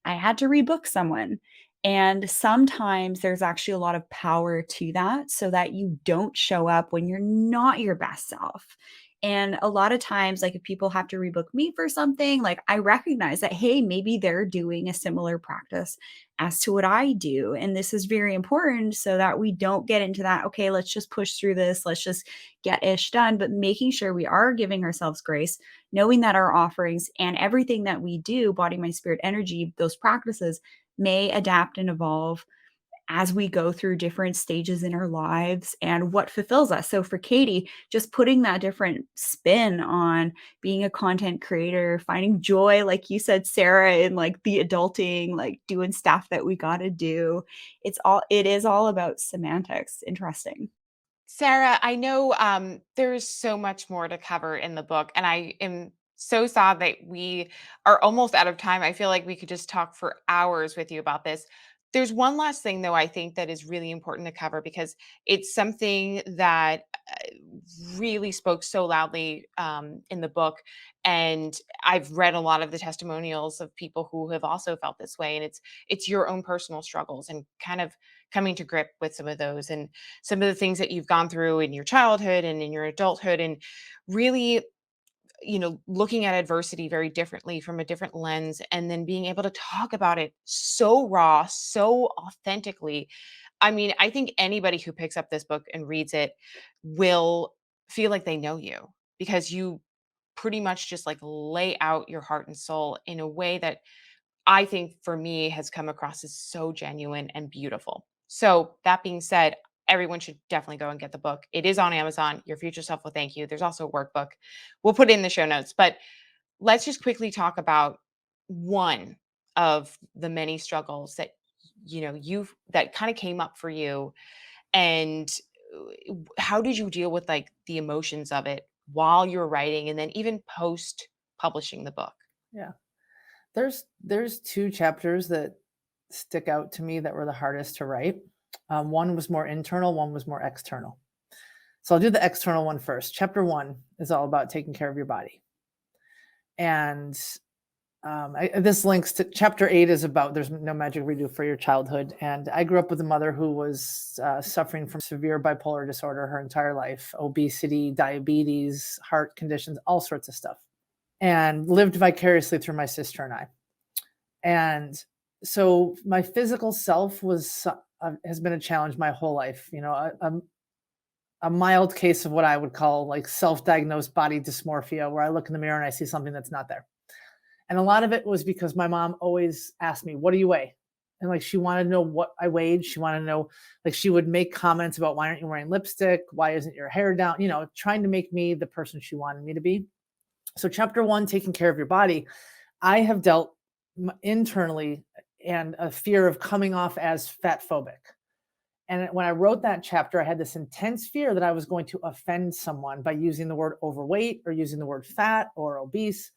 I had to rebook someone. And sometimes there's actually a lot of power to that, so that you don't show up when you're not your best self. And a lot of times, like if people have to rebook me for something, like I recognize that, hey, maybe they're doing a similar practice as to what I do. And this is very important, so that we don't get into that, okay, let's just push through this, let's just get ish done, but making sure we are giving ourselves grace, knowing that our offerings and everything that we do, body, mind, spirit, energy, those practices may adapt and evolve as we go through different stages in our lives and what fulfills us. So for Katie, just putting that different spin on being a content creator, finding joy, like you said, Sarah, in like the adulting, like doing stuff that we got to do. It is all about semantics. Interesting. Sarah, I know there is so much more to cover in the book, and I am So sad that we are almost out of time. I feel like we could just talk for hours with you about this. There's one last thing, though, I think that is really important to cover because it's something that really spoke so loudly in the book. And I've read a lot of the testimonials of people who have also felt this way. And it's your own personal struggles and kind of coming to grip with some of those and some of the things that you've gone through in your childhood and in your adulthood, and really, looking at adversity very differently from a different lens, and then being able to talk about it so raw, so authentically. I mean, I think anybody who picks up this book and reads it will feel like they know you, because you pretty much just like lay out your heart and soul in a way that I think for me has come across as so genuine and beautiful. So, that being said, everyone should definitely go and get the book. It is on Amazon. Your future self will thank you. There's also a workbook. We'll put it in the show notes, but let's just quickly talk about one of the many struggles that you've that kind of came up for you, and how did you deal with like the emotions of it while you were writing and then even post publishing the book? Yeah. There's two chapters that stick out to me that were the hardest to write. One was more internal, one was more external. So I'll do the external one first. Chapter 1 is all about taking care of your body. And this links to chapter 8 is about there's no magic redo for your childhood. And I grew up with a mother who was suffering from severe bipolar disorder her entire life, obesity, diabetes, heart conditions, all sorts of stuff, and lived vicariously through my sister and I. And so my physical self has been a challenge my whole life. A mild case of what I would call like self-diagnosed body dysmorphia, where I look in the mirror and I see something that's not there. And a lot of it was because my mom always asked me, "What do you weigh?" And like she wanted to know what I weighed. She wanted to know, like she would make comments about, "Why aren't you wearing lipstick? Why isn't your hair down?" Trying to make me the person she wanted me to be. So chapter 1, taking care of your body, I have dealt internally and a fear of coming off as fat phobic. And when I wrote that chapter, I had this intense fear that I was going to offend someone by using the word overweight or using the word fat or obese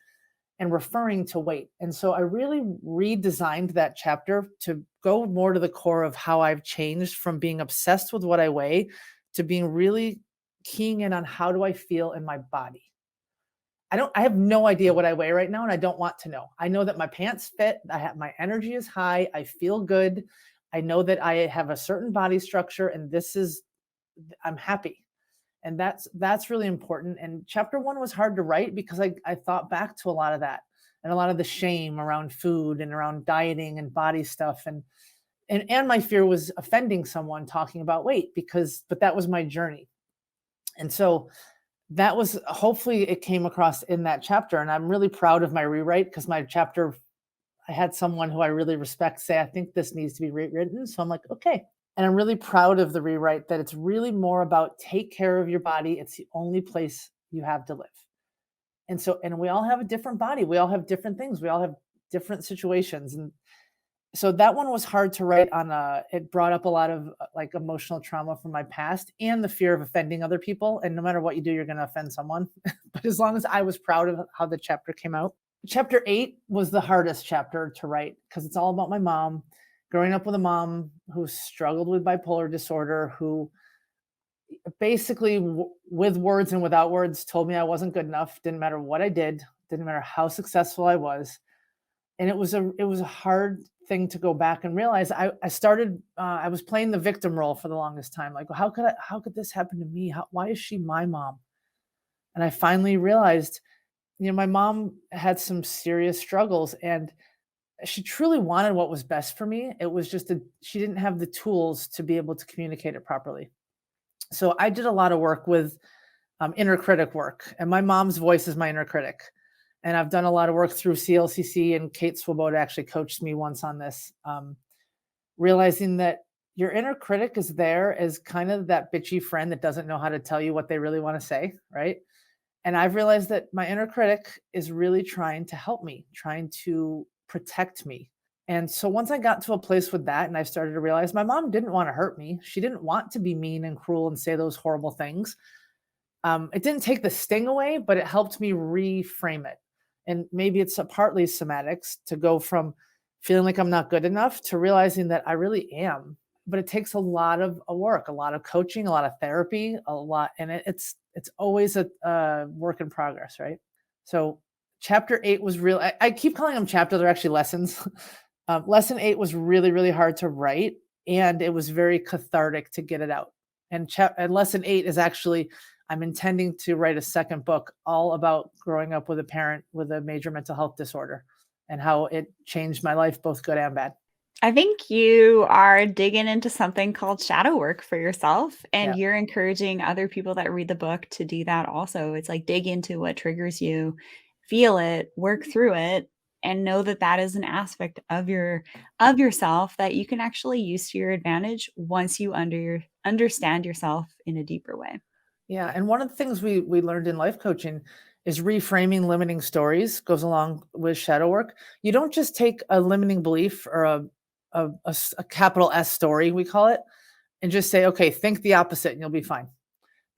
and referring to weight. And so I really redesigned that chapter to go more to the core of how I've changed from being obsessed with what I weigh to being really keying in on how do I feel in my body. I have no idea what I weigh right now, and I don't want to know. I know that my pants fit, my energy is high, I feel good. I know that I have a certain body structure, and I'm happy. And that's really important. And chapter 1 was hard to write because I thought back to a lot of that and a lot of the shame around food and around dieting and body stuff. And my fear was offending someone talking about weight but that was my journey. And so that was, hopefully it came across in that chapter. And I'm really proud of my rewrite because my chapter, I had someone who I really respect say, "I think this needs to be rewritten." So I'm like, okay. And I'm really proud of the rewrite that it's really more about take care of your body. It's the only place you have to live. And we all have a different body. We all have different things. We all have different situations. And so that one was hard to write it brought up a lot of like emotional trauma from my past and the fear of offending other people. And no matter what you do, you're going to offend someone. But as long as I was proud of how the chapter came out. Chapter 8 was the hardest chapter to write because it's all about my mom. Growing up with a mom who struggled with bipolar disorder, who basically with words and without words told me I wasn't good enough. Didn't matter what I did. Didn't matter how successful I was. And it was a hard thing to go back and realize. I was playing the victim role for the longest time. Like, how could this happen to me? Why is she my mom? And I finally realized, my mom had some serious struggles and she truly wanted what was best for me. It was just she didn't have the tools to be able to communicate it properly. So I did a lot of work with inner critic work, and my mom's voice is my inner critic. And I've done a lot of work through CLCC, and Kate Swoboda actually coached me once on this, realizing that your inner critic is there as kind of that bitchy friend that doesn't know how to tell you what they really want to say, right? And I've realized that my inner critic is really trying to help me, trying to protect me. And so once I got to a place with that and I started to realize my mom didn't want to hurt me. She didn't want to be mean and cruel and say those horrible things. It didn't take the sting away, but it helped me reframe it. And maybe it's partly somatics to go from feeling like I'm not good enough to realizing that I really am. But it takes a lot of work, a lot of coaching, a lot of therapy, a lot, and it's always a work in progress, right? So chapter 8 was real. I keep calling them chapters; they're actually lessons. Lesson 8 was really, really hard to write, and it was very cathartic to get it out. And lesson 8 is actually, I'm intending to write a second book all about growing up with a parent with a major mental health disorder and how it changed my life, both good and bad. I think you are digging into something called shadow work for yourself, and Yeah. you're encouraging other people that read the book to do that also. It's like dig into what triggers you, feel it, work through it, and know that that is an aspect of yourself that you can actually use to your advantage once you understand yourself in a deeper way. Yeah, and one of the things we learned in life coaching is reframing limiting stories goes along with shadow work. You don't just take a limiting belief or a capital S story, we call it, and just say, okay, think the opposite and you'll be fine.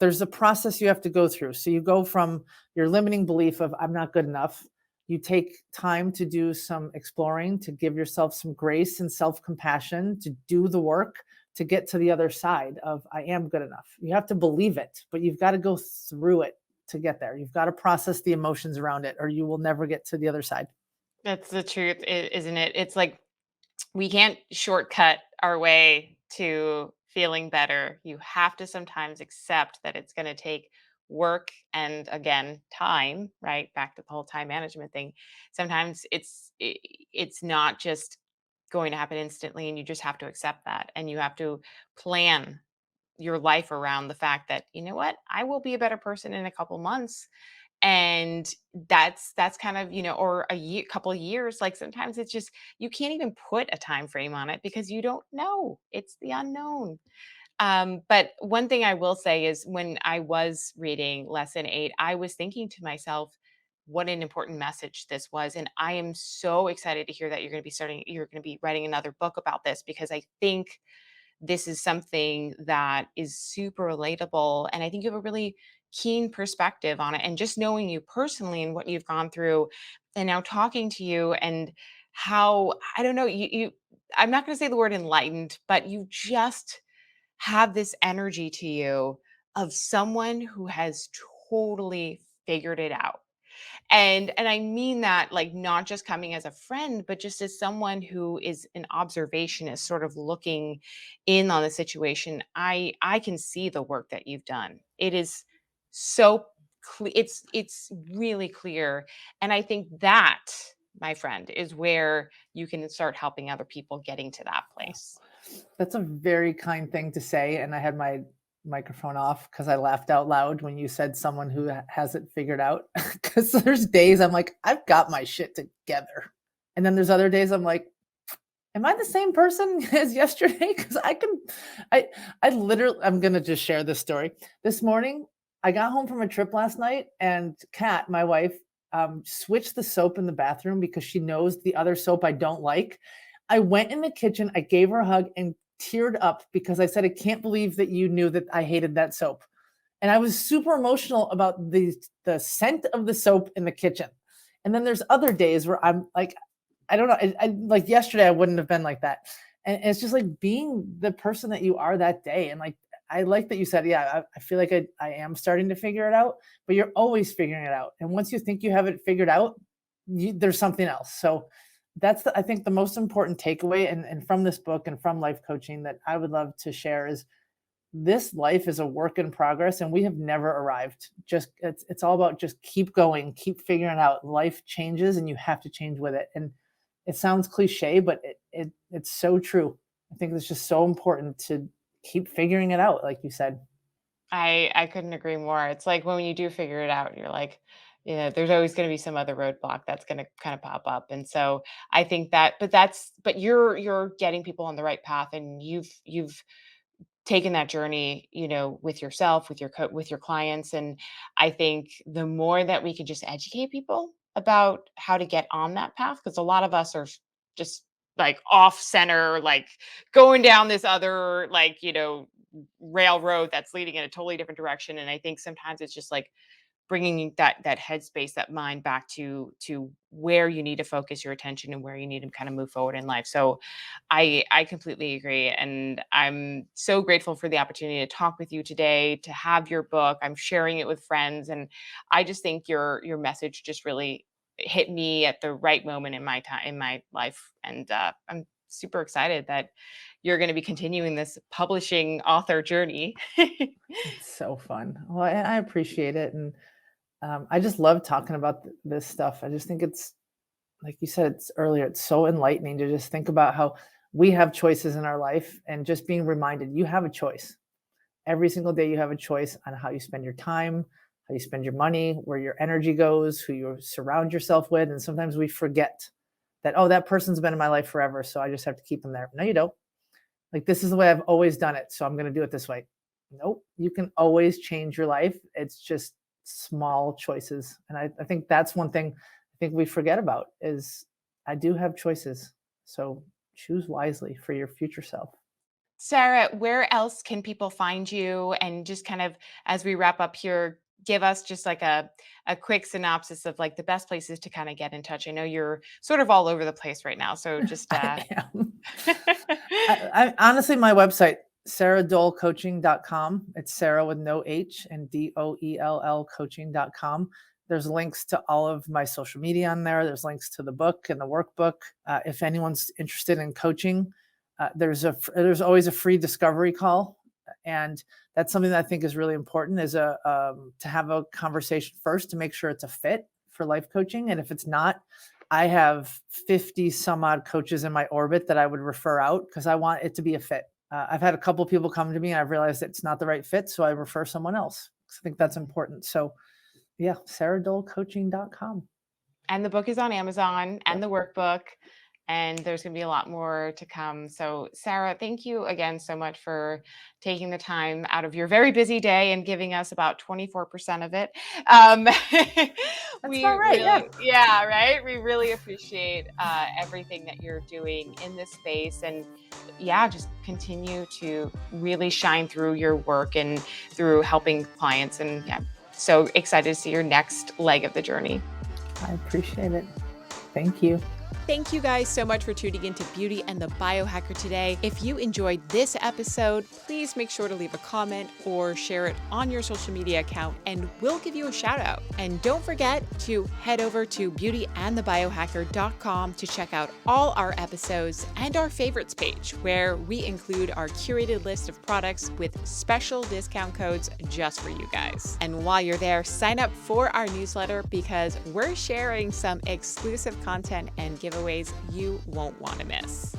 There's a process you have to go through. So you go from your limiting belief of I'm not good enough. You take time to do some exploring, to give yourself some grace and self-compassion, to do the work to get to the other side of I am good enough. You have to believe it, but you've got to go through it to get there. You've got to process the emotions around it or you will never get to the other side. That's the truth, isn't it? It's like we can't shortcut our way to feeling better. You have to sometimes accept that it's going to take work and again time, right? Back to the whole time management thing. Sometimes it's not just going to happen instantly and you just have to accept that and you have to plan your life around the fact that you know what, I will be a better person in a couple months. And that's kind of, or a year, couple of years. Like sometimes it's just you can't even put a time frame on it because you don't know, it's the unknown. But one thing I will say is when I was reading lesson 8, I was thinking to myself what an important message this was, and I am so excited to hear that you're going to be writing another book about this because I think this is something that is super relatable. And I think you have a really keen perspective on it. And just knowing you personally and what you've gone through, and now talking to you, and how, I don't know, I'm not going to say the word enlightened, but you just have this energy to you of someone who has totally figured it out. And I mean that, like, not just coming as a friend, but just as someone who is an observationist, sort of looking in on the situation. I can see the work that you've done. It is so clear. It's really clear. And I think that, my friend, is where you can start helping other people getting to that place. That's a very kind thing to say. And I had my microphone off because I laughed out loud when you said someone who has it figured out. Because there's days I'm like, I've got my shit together. And then there's other days I'm like, am I the same person as yesterday? Because I literally, I'm going to just share this story. This morning, I got home from a trip last night and Kat, my wife, switched the soap in the bathroom because she knows the other soap I don't like. I went in the kitchen, I gave her a hug and teared up because I said, I can't believe that you knew that I hated that soap. And I was super emotional about the scent of the soap in the kitchen. And then there's other days where I'm like, I don't know. I like yesterday, I wouldn't have been like that. And it's just like being the person that you are that day. And like, I like that you said, yeah, I feel like I am starting to figure it out, but you're always figuring it out. And once you think you have it figured out, there's something else. So that's I think the most important takeaway and from this book and from life coaching that I would love to share is this life is a work in progress and we have never arrived. Just it's all about just keep going, keep figuring it out. Life changes and you have to change with it. And it sounds cliche, but it's so true. I think it's just so important to keep figuring it out, like you said. I couldn't agree more. It's like when you do figure it out, you're like, there's always going to be some other roadblock that's going to kind of pop up. And so I think that, but you're getting people on the right path, and you've taken that journey, with yourself, with your clients. And I think the more that we can just educate people about how to get on that path, because a lot of us are just like off center, like going down this other, like, railroad that's leading in a totally different direction. And I think sometimes it's just like bringing that headspace, that mind back to where you need to focus your attention and where you need to kind of move forward in life. So I completely agree. And I'm so grateful for the opportunity to talk with you today, to have your book. I'm sharing it with friends. And I just think your message just really hit me at the right moment in my time, in my life. And I'm super excited that you're going to be continuing this publishing author journey. It's so fun. Well, I appreciate it. And I just love talking about this stuff. I just think it's, like you said earlier, it's so enlightening to just think about how we have choices in our life, and just being reminded you have a choice. Every single day you have a choice on how you spend your time, how you spend your money, where your energy goes, who you surround yourself with. And sometimes we forget that, oh, that person's been in my life forever, so I just have to keep them there. No, you don't. Like, this is the way I've always done it, so I'm going to do it this way. Nope. You can always change your life. It's just small choices. And I think that's one thing I think we forget about is I do have choices. So choose wisely for your future self. Sara, where else can people find you? And just kind of as we wrap up here, give us just like a quick synopsis of like the best places to kind of get in touch. I know you're sort of all over the place right now. So just I am. I honestly, my website, saradoellcoaching.com. It's Sara with no H and DOELL coaching.com. There's links to all of my social media on there. There's links to the book and the workbook. If anyone's interested in coaching, there's always a free discovery call. And that's something that I think is really important, is to have a conversation first to make sure it's a fit for life coaching. And if it's not, I have 50 some odd coaches in my orbit that I would refer out because I want it to be a fit. I've had a couple of people come to me and I've realized it's not the right fit, so I refer someone else. I think that's important. So yeah, saradoellcoaching.com. And the book is on Amazon, and the workbook, and there's going to be a lot more to come. So Sara, thank you again so much for taking the time out of your very busy day and giving us about 24% of it. That's about right. Yeah, right. We really appreciate everything that you're doing in this space, and yeah, just continue to really shine through your work and through helping clients. And yeah, so excited to see your next leg of the journey. I appreciate it. Thank you. Thank you guys so much for tuning into Beauty and the Biohacker today. If you enjoyed this episode, please make sure to leave a comment or share it on your social media account, and we'll give you a shout out. And don't forget to head over to beautyandthebiohacker.com to check out all our episodes and our favorites page, where we include our curated list of products with special discount codes just for you guys. And while you're there, sign up for our newsletter because we're sharing some exclusive content and giveaways you won't want to miss.